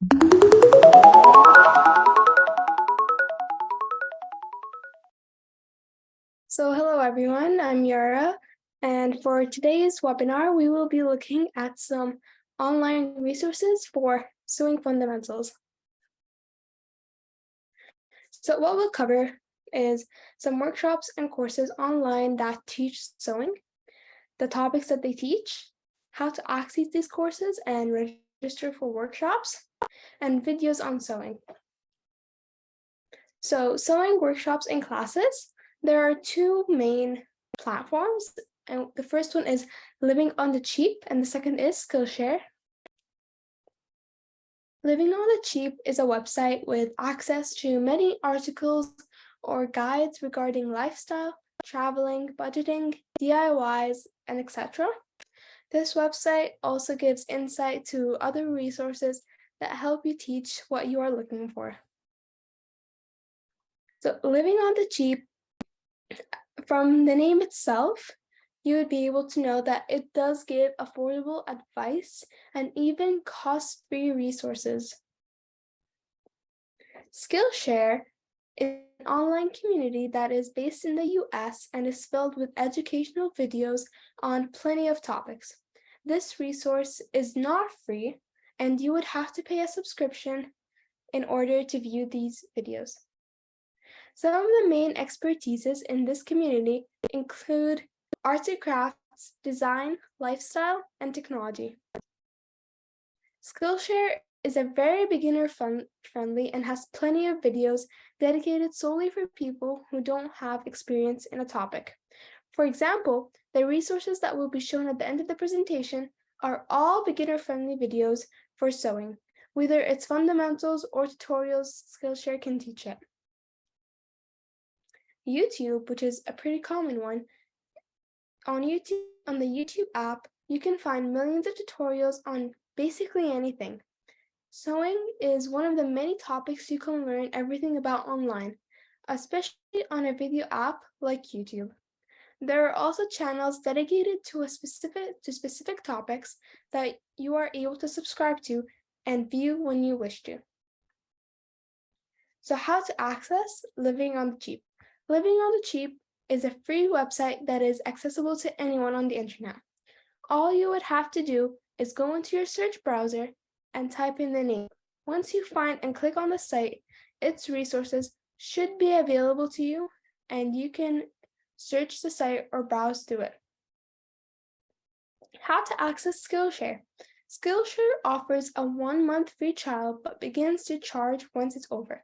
So hello everyone, I'm Yara, and for today's webinar, we will be looking at some online resources for sewing fundamentals. So what we'll cover is some workshops and courses online that teach sewing, the topics that they teach, how to access these courses and register for workshops, and videos on sewing. So sewing workshops and classes, there are two main platforms. And the first one is Living on the Cheap, and the second is Skillshare. Living on the Cheap is a website with access to many articles or guides regarding lifestyle, traveling, budgeting, DIYs, and etc. This website also gives insight to other resources that help you teach what you are looking for. So Living on the Cheap, from the name itself, you would be able to know that it does give affordable advice and even cost-free resources. Skillshare is an online community that is based in the US and is filled with educational videos on plenty of topics. This resource is not free, and you would have to pay a subscription in order to view these videos. Some of the main expertises in this community include arts and crafts, design, lifestyle, and technology. Skillshare is a very beginner-friendly and has plenty of videos dedicated solely for people who don't have experience in a topic. For example, the resources that will be shown at the end of the presentation are all beginner-friendly videos for sewing. Whether it's fundamentals or tutorials, Skillshare can teach it. YouTube, which is a pretty common one, on the YouTube app, you can find millions of tutorials on basically anything. Sewing is one of the many topics you can learn everything about online, especially on a video app like YouTube. There are also channels dedicated to specific topics that you are able to subscribe to and view when you wish to. So how to access Living on the Cheap? Living on the Cheap is a free website that is accessible to anyone on the internet. All you would have to do is go into your search browser and type in the name. Once you find and click on the site, its resources should be available to you, and you can search the site or browse through it. How to access Skillshare? Skillshare offers a 1-month free trial but begins to charge once it's over.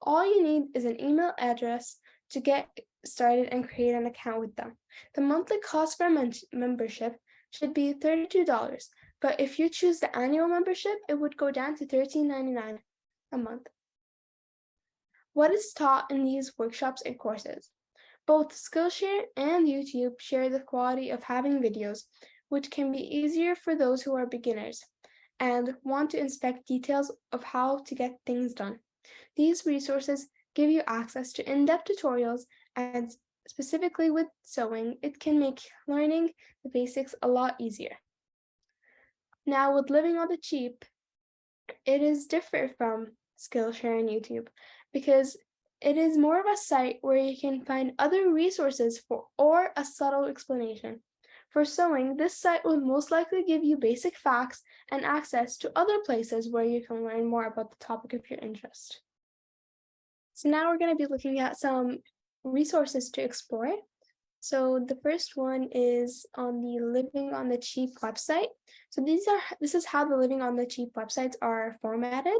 All you need is an email address to get started and create an account with them. The monthly cost for membership should be $32, but if you choose the annual membership, it would go down to $13.99 a month. What is taught in these workshops and courses? Both Skillshare and YouTube share the quality of having videos, which can be easier for those who are beginners and want to inspect details of how to get things done. These resources give you access to in-depth tutorials, and specifically with sewing, it can make learning the basics a lot easier. Now, with Living on the Cheap, it is different from Skillshare and YouTube because it is more of a site where you can find other resources or a subtle explanation. For sewing, this site will most likely give you basic facts and access to other places where you can learn more about the topic of your interest. So now we're going to be looking at some resources to explore. So the first one is on the Living on the Cheap website. So this is how the Living on the Cheap websites are formatted.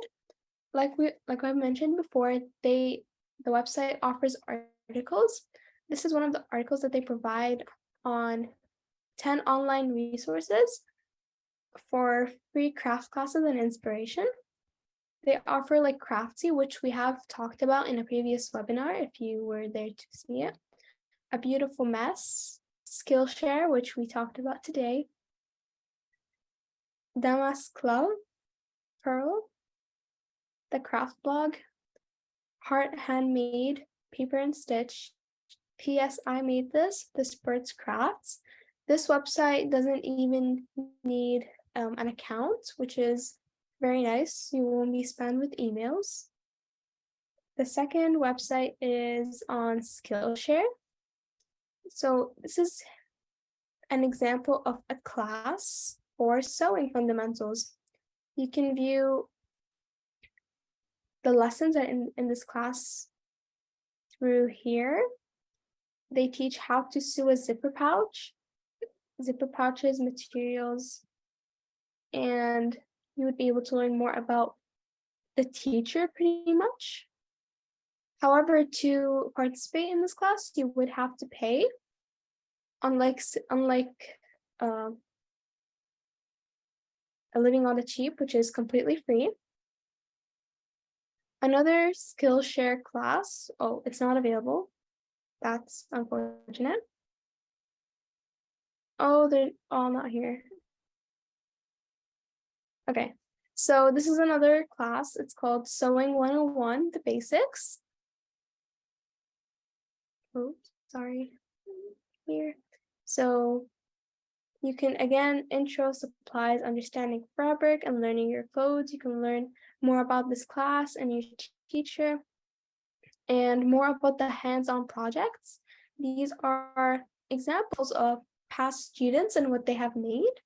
Like I've mentioned before, the website offers articles. This is one of the articles that they provide on 10 online resources for free craft classes and inspiration. They offer like Craftsy, which we have talked about in a previous webinar if you were there to see it. A Beautiful Mess, Skillshare, which we talked about today, Damask Club, Pearl, The Craft Blog, Heart Handmade, Paper and Stitch, P.S. I Made This, The Spurts Crafts. This website doesn't even need an account, which is Very nice. You won't be spammed with emails. The second website is on Skillshare. So this is an example of a class for sewing fundamentals. You can view the lessons are in this class through here. They teach how to sew a zipper pouches, materials, and you would be able to learn more about the teacher pretty much. However, to participate in this class, you would have to pay. Unlike a living on the cheap, which is completely free. Another Skillshare class, oh, it's not available. That's unfortunate. Oh, they're all not here. Okay, so this is another class. It's called Sewing 101, the Basics. Oh, sorry. Here. So you can, again, intro, supplies, understanding fabric, and learning your codes. You can learn more about this class and your teacher, and more about the hands-on projects. These are examples of past students and what they have made.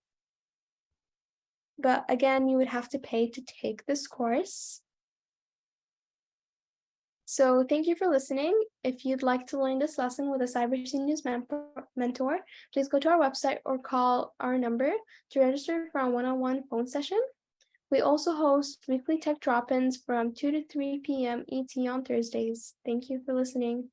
But again, you would have to pay to take this course. So thank you for listening. If you'd like to learn this lesson with a CyberCnews mentor, please go to our website or call our number to register for our one-on-one phone session. We also host weekly tech drop-ins from 2 to 3 p.m. ET on Thursdays. Thank you for listening.